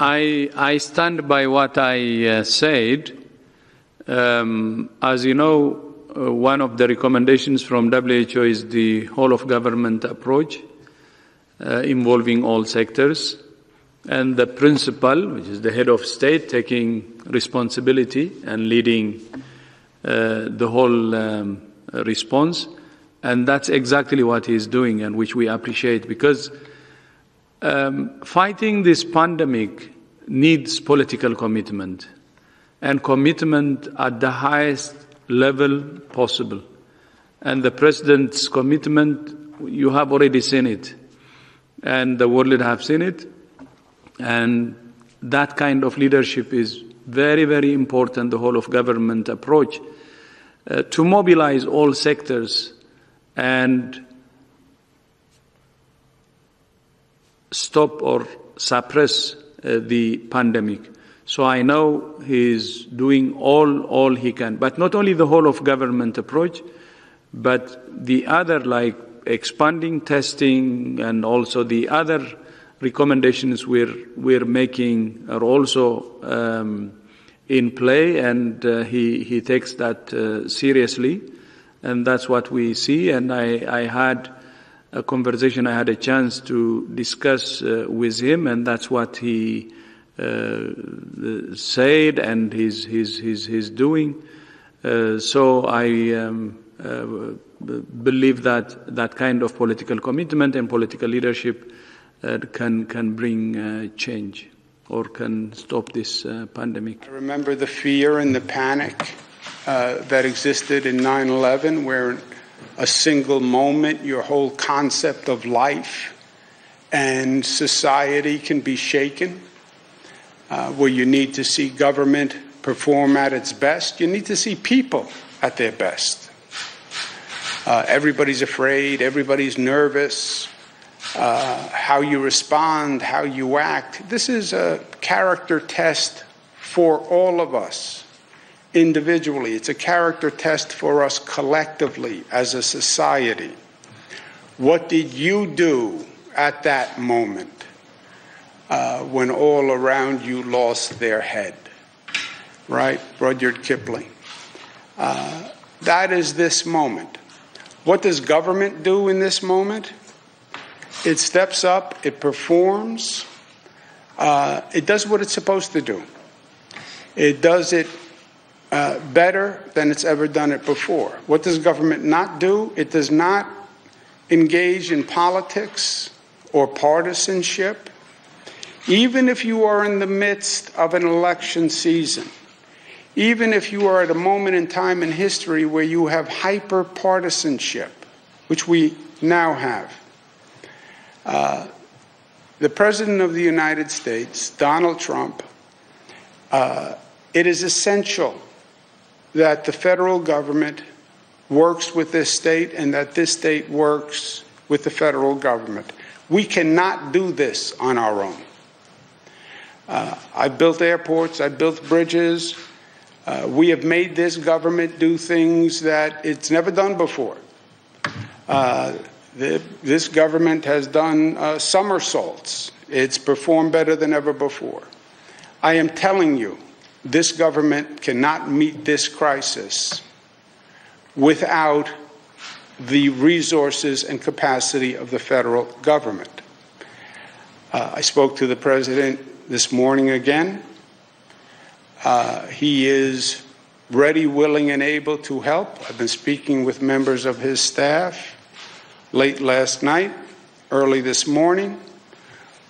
I stand by what I said. As you know, one of the recommendations from WHO is the whole-of-government approach involving all sectors. And the principal, which is the head of state, taking responsibility and leading the whole response. And that's exactly what he's doing, and which we appreciate, because fighting this pandemic needs political commitment, and commitment at the highest level possible. And the President's commitment, you have already seen it, and the world have seen it. And that kind of leadership is very, very important, the whole-of-government approach, to mobilize all sectors and stop or suppress the pandemic. So I know he's doing all he can, but not only the whole-of-government approach, but the other, like expanding testing, and also the other recommendations we're making are also in play, and he takes that seriously, and that's what we see. And I had a conversation, I had a chance to discuss with him, and that's what he said, and he's doing. So I believe that that kind of political commitment and political leadership can bring change, or can stop this pandemic. I remember the fear and the panic that existed in 9/11, where a single moment, your whole concept of life and society can be shaken, where you need to see government perform at its best. You need to see people at their best. Everybody's afraid, everybody's nervous. How you respond, how you act. This is a character test for all of us individually. It's a character test for us collectively as a society. What did you do at that moment when all around you lost their head? Right? Rudyard Kipling. That is this moment. What does government do in this moment? It steps up, it performs, it does what it's supposed to do. It does it better than it's ever done it before. What does government not do? It does not engage in politics or partisanship. Even if you are in the midst of an election season, even if you are at a moment in time in history where you have hyper-partisanship, which we now have, the President of the United States, Donald Trump, it is essential that the federal government works with this state, and that this state works with the federal government. We cannot do this on our own. I've built airports, I've built bridges. We have made this government do things that it's never done before. This government has done somersaults. It's performed better than ever before. I am telling you, this government cannot meet this crisis without the resources and capacity of the federal government. I spoke to the President this morning again. He is ready, willing, and able to help. I've been speaking with members of his staff late last night, early this morning.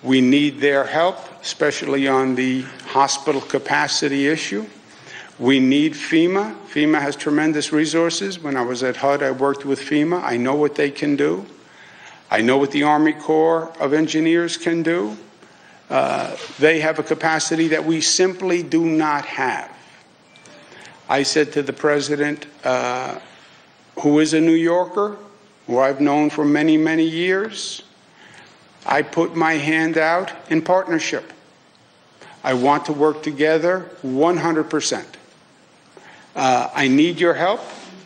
We need their help, especially on the hospital capacity issue. We need FEMA. FEMA has tremendous resources. When I was at HUD, I worked with FEMA. I know what they can do. I know what the Army Corps of Engineers can do. They have a capacity that we simply do not have. I said to the President, who is a New Yorker, who I've known for many, many years, I put my hand out in partnership. I want to work together 100%. I need your help.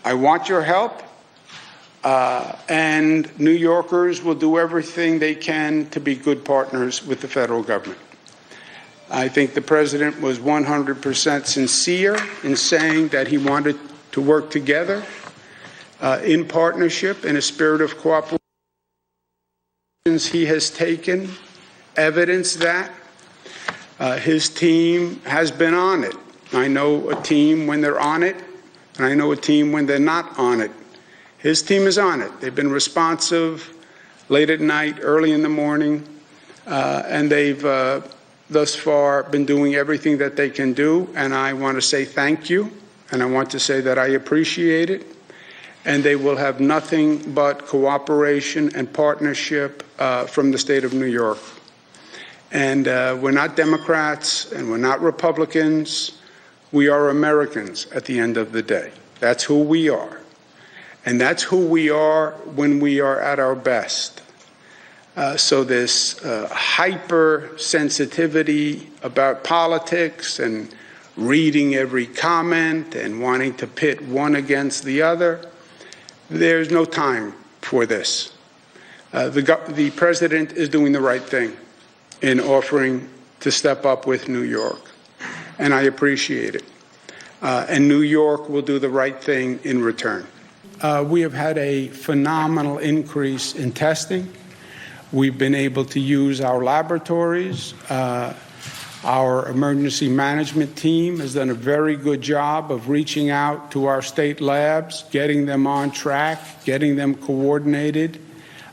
I want your help. And New Yorkers will do everything they can to be good partners with the federal government. I think the President was 100% sincere in saying that he wanted to work together in partnership, in a spirit of cooperation. He has taken evidence that his team has been on it. I know a team when they're on it, and I know a team when they're not on it. His team is on it. They've been responsive late at night, early in the morning, and they've thus far been doing everything that they can do, and I want to say thank you, and I want to say that I appreciate it, and they will have nothing but cooperation and partnership from the state of New York. And we're not Democrats and we're not Republicans. We are Americans at the end of the day. That's who we are. And that's who we are when we are at our best. So this hypersensitivity about politics and reading every comment and wanting to pit one against the other, there's no time for this. The President is doing the right thing in offering to step up with New York, and I appreciate it. And New York will do the right thing in return. We have had a phenomenal increase in testing. We've been able to use our laboratories. Our emergency management team has done a very good job of reaching out to our state labs, getting them on track, getting them coordinated.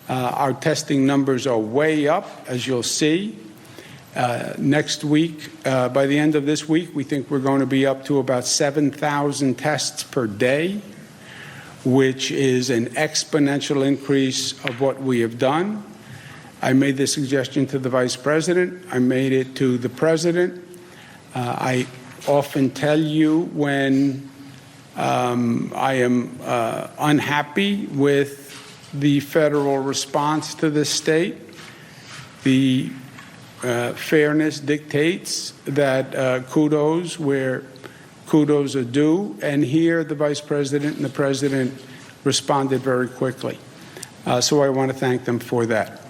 Our testing numbers are way up, as you'll see. Next week, by the end of this week, we think we're going to be up to about 7,000 tests per day, which is an exponential increase of what we have done. I made this suggestion to the Vice President. I made it to the President. I often tell you when I am unhappy with the federal response to this state. The fairness dictates that kudos where kudos are due, and here the Vice President and the President responded very quickly. So I want to thank them for that.